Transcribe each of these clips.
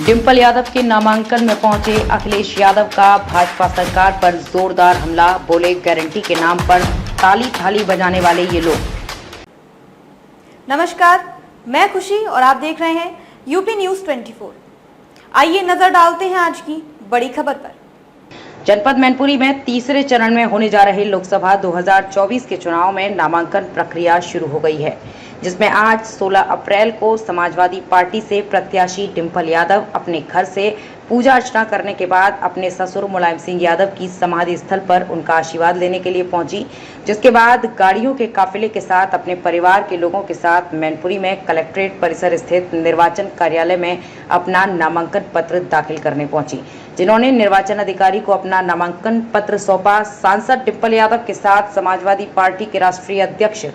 डिंपल यादव के नामांकन में पहुंचे अखिलेश यादव का भाजपा सरकार पर जोरदार हमला। बोले गारंटी के नाम पर ताली थाली बजाने वाले ये लोग। नमस्कार, मैं खुशी और आप देख रहे हैं यूपी न्यूज़ 24। आइए नजर डालते हैं आज की बड़ी खबर पर। जनपद मैनपुरी में तीसरे चरण में होने जा रहे लोकसभा 2024 के चुनाव में नामांकन प्रक्रिया शुरू हो गई है, जिसमें आज 16 अप्रैल को समाजवादी पार्टी से प्रत्याशी डिंपल यादव अपने घर से पूजा अर्चना करने के बाद अपने ससुर मुलायम सिंह यादव की समाधि स्थल पर उनका आशीर्वाद लेने के लिए पहुंची, जिसके बाद गाड़ियों के काफिले के साथ अपने परिवार के लोगों के साथ मैनपुरी में कलेक्ट्रेट परिसर स्थित निर्वाचन कार्यालय में अपना नामांकन पत्र दाखिल करने पहुंची। जिन्होंने निर्वाचन अधिकारी को अपना नामांकन पत्र सौंपा। सांसद डिंपल यादव के साथ समाजवादी पार्टी के राष्ट्रीय अध्यक्ष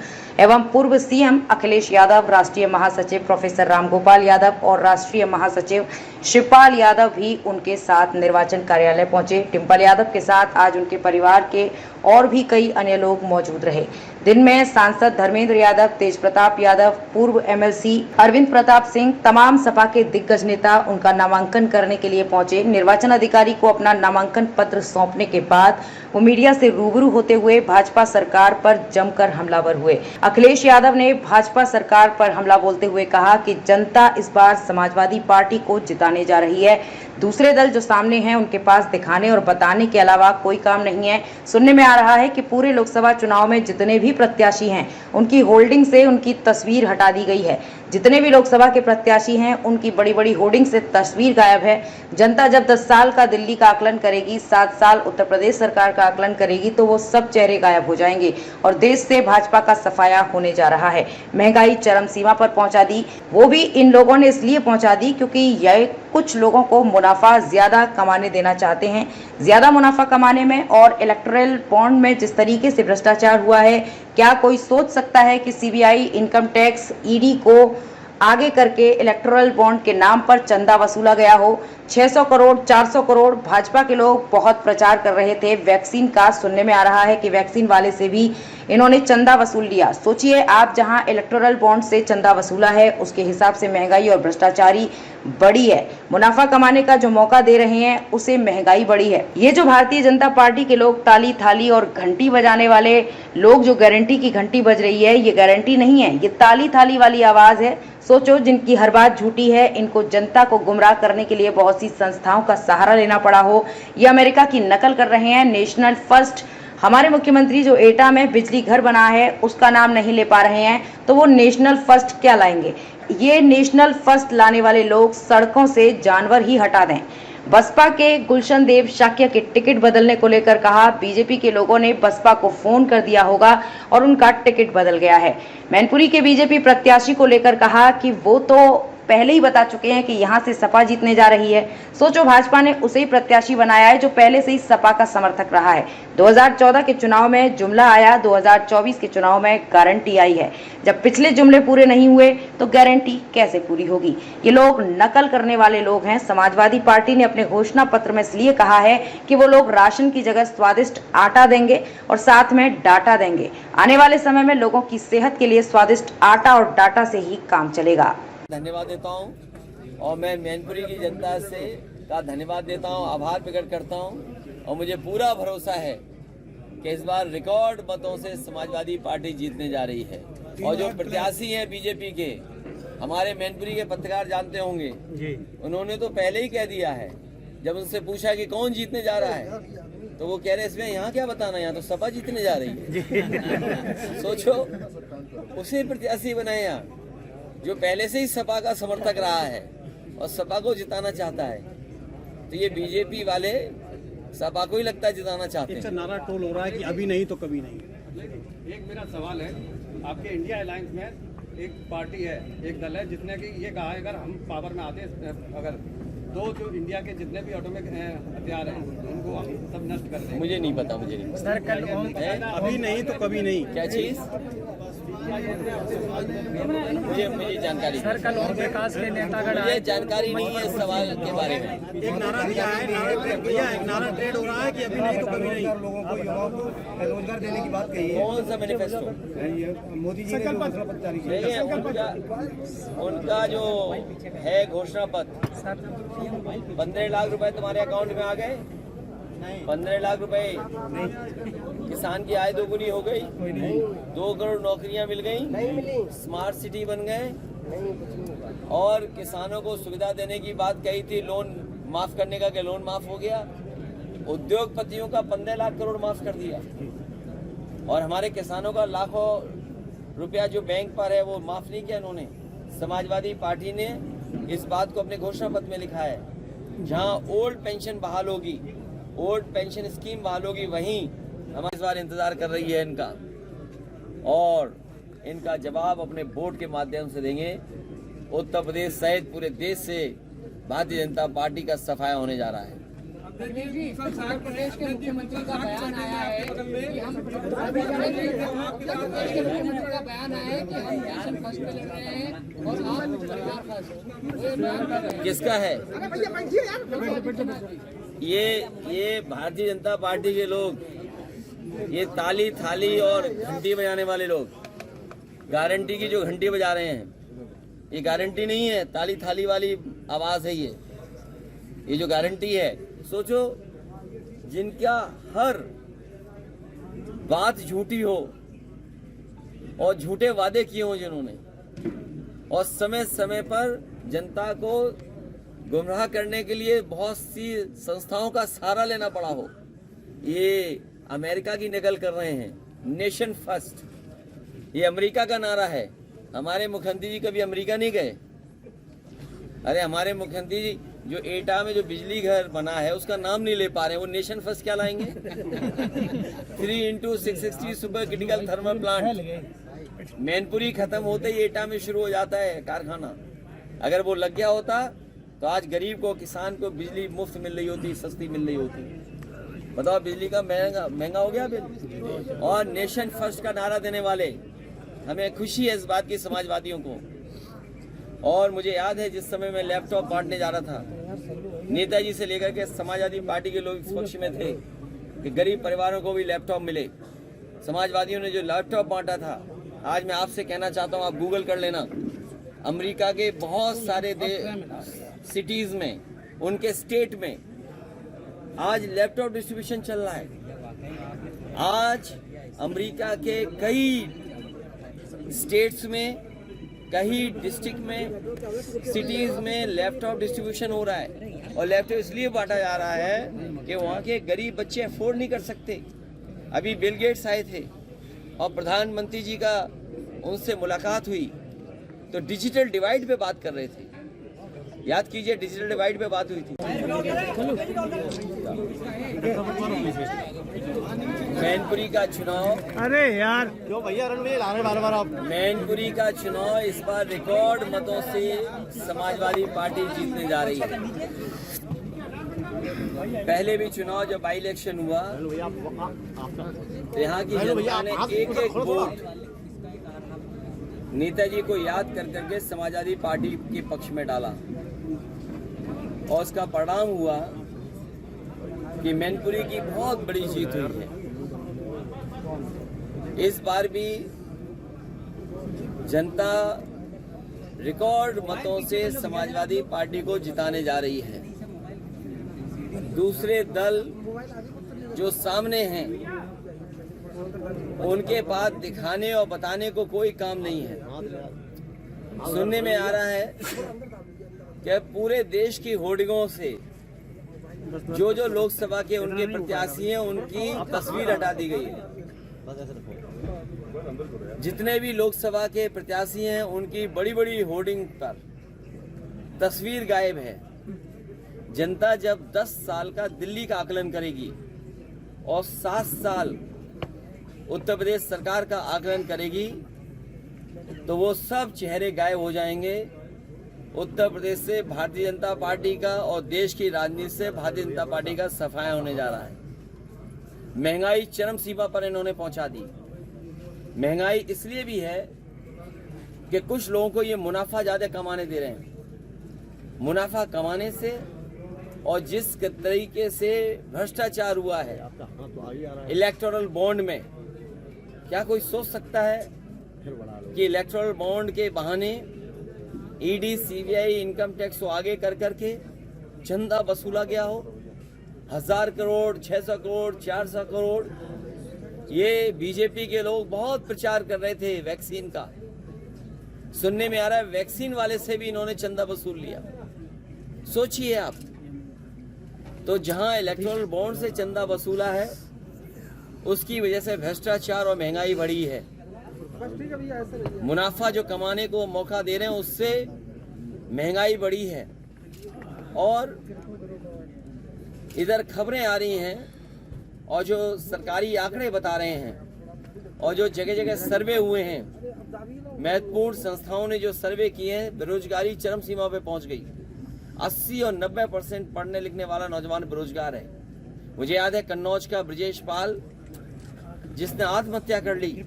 एवं पूर्व सीएम अखिलेश यादव, राष्ट्रीय महासचिव प्रोफेसर रामगोपाल यादव और राष्ट्रीय महासचिव शिवपाल यादव भी उनके साथ निर्वाचन कार्यालय पहुंचे। डिंपल यादव के साथ आज उनके परिवार के और भी कई अन्य लोग मौजूद रहे। दिन में सांसद धर्मेंद्र यादव, तेज प्रताप यादव, पूर्व एमएलसी अरविंद प्रताप सिंह, तमाम सपा के दिग्गज नेता उनका नामांकन करने के लिए पहुंचे। निर्वाचन अधिकारी को अपना नामांकन पत्र सौंपने के बाद वो मीडिया से रूबरू होते हुए भाजपा सरकार पर जमकर हमलावर हुए। अखिलेश यादव ने भाजपा सरकार पर हमला बोलते हुए कहा कि जनता इस बार समाजवादी पार्टी को जिताने जा रही है। दूसरे दल जो सामने हैं उनके पास दिखाने और बताने के अलावा कोई काम नहीं है। सुनने में आ रहा है कि पूरे लोकसभा चुनाव में जितने भी प्रत्याशी हैं उनकी होल्डिंग से उनकी तस्वीर हटा दी गई है। जितने भी लोकसभा के प्रत्याशी हैं उनकी बड़ी बड़ी होर्डिंग से तस्वीर गायब है। जनता जब 10 साल का दिल्ली का आकलन करेगी, 7 साल उत्तर प्रदेश सरकार का आकलन करेगी तो वो सब चेहरे गायब हो जाएंगे और देश से भाजपा का सफाया होने जा रहा है। महंगाई चरम सीमा पर पहुंचा दी, वो भी इन लोगों ने इसलिए पहुंचा दी क्योंकि यह कुछ लोगों को मुनाफा ज्यादा कमाने देना चाहते हैं। ज्यादा मुनाफा कमाने में और इलेक्टोरल बॉन्ड में जिस तरीके से भ्रष्टाचार हुआ है, क्या कोई सोच सकता है कि सीबीआई, इनकम टैक्स, ईडी को आगे करके इलेक्टोरल बॉन्ड के नाम पर चंदा वसूला गया हो? 600 करोड़, 400 करोड़। भाजपा के लोग बहुत प्रचार कर रहे थे वैक्सीन का। सुनने में आ रहा है कि वैक्सीन वाले से भी इन्होंने चंदा वसूल लिया। सोचिए, आप जहां इलेक्टोरल बॉन्ड से चंदा वसूला है उसके हिसाब से महंगाई और भ्रष्टाचारी बड़ी है। मुनाफा कमाने का जो मौका दे रहे हैं उसे महंगाई बड़ी है। ये जो भारतीय जनता पार्टी के लोग ताली थाली और घंटी बजाने वाले लोग, जो गारंटी की घंटी बज रही है, ये गारंटी नहीं है, ये ताली थाली वाली आवाज है। सोचो, जिनकी हर बात झूठी है, इनको जनता को गुमराह करने के लिए बहुत सी संस्थाओं का सहारा लेना पड़ा हो। ये अमेरिका की नकल कर रहे हैं। नेशनल फर्स्ट, हमारे मुख्यमंत्री जो एटा में बिजली घर बना है उसका नाम नहीं ले पा रहे हैं, तो वो नेशनल फर्स्ट क्या लाएंगे? ये नेशनल फर्स्ट लाने वाले लोग सड़कों से जानवर ही हटा दें। बसपा के गुलशन देव शाक्य के टिकट बदलने को लेकर कहा, बीजेपी के लोगों ने बसपा को फोन कर दिया होगा और उनका टिकट बदल गया है। मैनपुरी के बीजेपी प्रत्याशी को लेकर कहा कि वो तो पहले ही बता चुके हैं कि यहां से सपा जीतने जा रही है। सोचो, भाजपा ने उसे ही प्रत्याशी बनाया है जो पहले से ही सपा का समर्थक रहा है। 2014 के चुनाव में जुमला आया, 2024 के चुनाव में गारंटी आई है। जब पिछले जुमले पूरे नहीं हुए तो गारंटी कैसे पूरी होगी? ये लोग नकल करने वाले लोग हैं। समाजवादी पार्टी ने अपने घोषणा पत्र में इसलिए कहा है कि वो लोग राशन की जगह स्वादिष्ट आटा देंगे और साथ में डाटा देंगे। आने वाले समय में लोगों की सेहत के लिए स्वादिष्ट आटा और डाटा से ही काम चलेगा। धन्यवाद देता हूं और मैं मैनपुरी की जनता से का धन्यवाद देता हूं, आभार प्रकट करता हूं और मुझे पूरा भरोसा है कि इस बार रिकॉर्ड मतों से समाजवादी पार्टी जीतने जा रही है। और जो प्रत्याशी हैं बीजेपी के, हमारे मैनपुरी के पत्रकार जानते होंगे, उन्होंने तो पहले ही कह दिया है। जब उनसे पूछा कि कौन जीतने जा रहा है तो वो कह रहे इसमें यहाँ क्या बताना, यहाँ तो सपा जीतने जा रही है। सोचो, उसे प्रत्याशी बनाए यहाँ जो पहले से ही सपा का समर्थक रहा है और सपा को जिताना चाहता है। तो ये बीजेपी वाले सपा को ही लगता है जिताना चाहते हैं। नारा टोल हो रहा है कि अभी नहीं तो कभी नहीं। एक मेरा सवाल है, आपके इंडिया अलायंस में एक पार्टी है, एक दल है जिसने कि ये कहा है अगर हम पावर में आते, अगर तो जो इंडिया के जितने भी ऑटोमिक हथियार हैं उनको हम सब नष्ट कर देंगे। मुझे नहीं पता, मुझे नहीं पता। सर, कल अभी नहीं तो कभी नहीं। क्या चीज? मुझे जानकारी सर्कल और विकास के नेतागण मुझे जानकारी नहीं है इस सवाल के बारे में। एक नारा दिया है, भैया एक नारा ट्रेड हो रहा है कि अभी नहीं तो कभी नहीं। लोगों को, युवाओं को रोजगार देने की बात कही है। कौन सा मैनिफेस्टो? मोदी जी ने जो घोषणा पत्र जारी किया। देखिए, उनका जो है घोषणा पत्र, 15 लाख रुपए तुम्हारे अकाउंट में आ गए। 15 लाख रुपए किसान की आय दोगुनी हो गई, 2 करोड़ नौकरियां मिल गई, स्मार्ट सिटी बन गए, और किसानों को सुविधा देने की बात कही थी, लोन माफ करने का, कि लोन माफ हो गया। उद्योगपतियों का 15 लाख करोड़ माफ कर दिया, और हमारे किसानों का लाखों रुपया जो बैंक पर है वो माफ नहीं किया इन्होंने। समाजवादी पार्टी ने इस बात को अपने घोषणा पत्र में लिखा है, जहां ओल्ड पेंशन बहाल होगी, ओल्ड पेंशन स्कीम बहाल होगी, वहीं हमारे इस बार इंतजार कर रही है इनका, और इनका जवाब अपने वोट के माध्यम से देंगे। उत्तर प्रदेश सहित पूरे देश से भारतीय जनता पार्टी का सफाया होने जा रहा है। उत्तर प्रदेश के मुख्यमंत्री का बयान आया है कि हम मिशन फर्स्ट पे लड़ रहे हैं और आप परिवार फर्स्ट। किसका है ये भारतीय जनता पार्टी के लोग, ये ताली थाली और घंटी बजाने वाले लोग, गारंटी की जो घंटी बजा रहे हैं, ये गारंटी नहीं है, ताली थाली वाली आवाज है ये जो गारंटी है। सोचो, जिनका हर बात झूठी हो और झूठे वादे किए हो जिन्होंने, और समय समय पर जनता को गुमराह करने के लिए बहुत सी संस्थाओं का सहारा लेना पड़ा हो, ये अमेरिका की नकल कर रहे हैं। नेशन फर्स्ट, ये अमेरिका का नारा है। हमारे मुख्यमंत्री जी कभी अमेरिका नहीं गए। अरे हमारे मुख्यमंत्री जी जो एटा में जो बिजली घर बना है उसका नाम नहीं ले पा रहे, वो नेशन फर्स्ट क्या लाएंगे? 3x660 super critical thermal plant, Mainpuri खत्म होते ही एटा में शुरू हो जाता है कारखाना। अगर वो लग गया होता तो आज गरीब को, किसान को बिजली मुफ्त मिल रही होती, सस्ती मिल रही होती। बताओ, बिजली का महंगा हो गया बिल। और नेशन फर्स्ट का नारा देने वाले, हमें खुशी है इस बात की समाजवादियों को। और मुझे याद है जिस समय मैं लैपटॉप बांटने जा रहा था, नेताजी से लेकर के समाजवादी पार्टी के लोग इस पक्ष में थे कि गरीब परिवारों को भी लैपटॉप मिले। समाजवादियों ने जो लैपटॉप बांटा था, आज मैं आपसे कहना चाहता हूँ, आप गूगल कर लेना, अमेरिका के बहुत सारे सिटीज में, उनके स्टेट में आज लैपटॉप डिस्ट्रीब्यूशन चल रहा है। आज अमेरिका के कई स्टेट्स में, कई डिस्ट्रिक्ट में, सिटीज में लैपटॉप डिस्ट्रीब्यूशन हो रहा है। और लैपटॉप इसलिए बांटा जा रहा है कि वहाँ के गरीब बच्चे अफोर्ड नहीं कर सकते। अभी बिल गेट्स आए थे और प्रधानमंत्री जी का उनसे मुलाकात हुई तो डिजिटल डिवाइड पे बात कर रहे थे। याद कीजिए, डिजिटल डिवाइड पे बात हुई थी। मैनपुरी का चुनाव, अरे यार जो भैया रण में ला रहे बार आप। मैनपुरी का चुनाव इस बार रिकॉर्ड मतों से समाजवादी पार्टी जीतने जा रही है। पहले भी चुनाव जब बाई इलेक्शन हुआ तो यहाँ की जनता ने एक एक वोट नेताजी को याद कर करके समाजवादी पार्टी के पक्ष में डाला, और उसका परिणाम हुआ कि मैनपुरी की बहुत बड़ी जीत हुई है। इस बार भी जनता रिकॉर्ड मतों से समाजवादी पार्टी को जिताने जा रही है। दूसरे दल जो सामने हैं उनके पास दिखाने और बताने को कोई काम नहीं है। सुनने में आ रहा है कि पूरे देश की होर्डिंगों से जो लोकसभा के उनके प्रत्याशी हैं उनकी तस्वीर हटा दी गई है। जितने भी लोकसभा के प्रत्याशी हैं उनकी बड़ी बड़ी होर्डिंग पर तस्वीर गायब है। जनता जब 10 साल का दिल्ली का आकलन करेगी और 7 साल उत्तर प्रदेश सरकार का आकलन करेगी तो वो सब चेहरे गायब हो जाएंगे। उत्तर प्रदेश से भारतीय जनता पार्टी का और देश की राजनीति से भारतीय जनता पार्टी का सफाया होने जा रहा है। महंगाई चरम सीमा पर इन्होंने पहुंचा दी। महंगाई इसलिए भी है कि कुछ लोगों को ये मुनाफा ज़्यादा कमाने दे रहे हैं। मुनाफा कमाने से और जिस तरीके से भ्रष्टाचार हुआ है इलेक्टोरल बॉन्ड में, क्या कोई सोच सकता है कि इलेक्टोरल बॉन्ड के बहाने ईडी, सीबीआई, इनकम टैक्स को आगे कर करके चंदा वसूला गया हो? 1000 करोड़, 600 करोड़, 400 करोड़। ये बीजेपी के लोग बहुत प्रचार कर रहे थे वैक्सीन का। सुनने में आ रहा है वैक्सीन वाले से भी इन्होंने चंदा वसूल लिया। सोचिए आप, तो जहां इलेक्टोरल बॉन्ड से चंदा वसूला है उसकी वजह से भ्रष्टाचार और महंगाई बढ़ी है। मुनाफा जो कमाने को मौका दे रहे हैं उससे महंगाई बढ़ी है। और इधर खबरें आ रही हैं और जो सरकारी आंकड़े बता रहे हैं और जो जगह जगह सर्वे हुए हैं, महत्वपूर्ण संस्थाओं ने जो सर्वे किए हैं, बेरोजगारी चरम सीमा पे पहुंच गई। 80 और 90% पढ़ने लिखने वाला नौजवान बेरोजगार है। मुझे याद है कन्नौज का ब्रजेश पाल, जिसने आत्महत्या कर ली,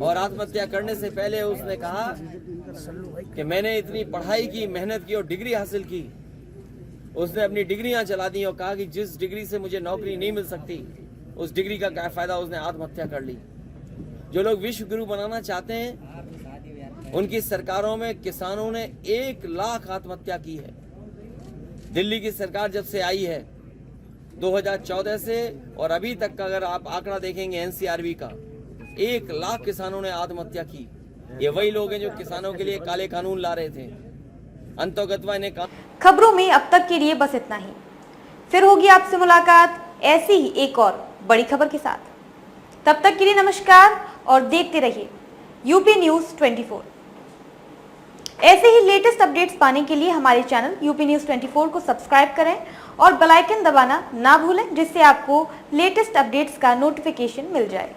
और आत्महत्या करने से पहले उसने कहा कि मैंने इतनी पढ़ाई की, मेहनत की और डिग्री हासिल की। उसने अपनी डिग्रियां चला दी और कहा कि जिस डिग्री से मुझे नौकरी नहीं मिल सकती उस डिग्री का क्या फायदा, उसने आत्महत्या कर ली। जो लोग विश्व गुरु बनाना चाहते हैं उनकी सरकारों में किसानों ने 1 लाख आत्महत्या की है। दिल्ली की सरकार जब से आई है 2014 से और अभी तक का अगर आप आंकड़ा देखेंगे एनसीआरबी का, 1 लाख किसानों ने आत्महत्या की। ये वही लोग हैं जो किसानों के लिए काले कानून ला रहे थे। अंतोगत्वा इन्हें खबरों में अब तक के लिए बस इतना ही। फिर होगी आपसे मुलाकात ऐसी ही एक और बड़ी खबर के साथ। तब तक के लिए नमस्कार और देखते रहिए यूपी न्यूज़ 24। ऐसे ही लेटेस्ट अपडेट्स पाने के लिए हमारे चैनल यूपी न्यूज़ 24 को सब्सक्राइब करें और बेल आइकन दबाना ना भूलें, जिससे आपको लेटेस्ट अपडेट्स का नोटिफिकेशन मिल जाए।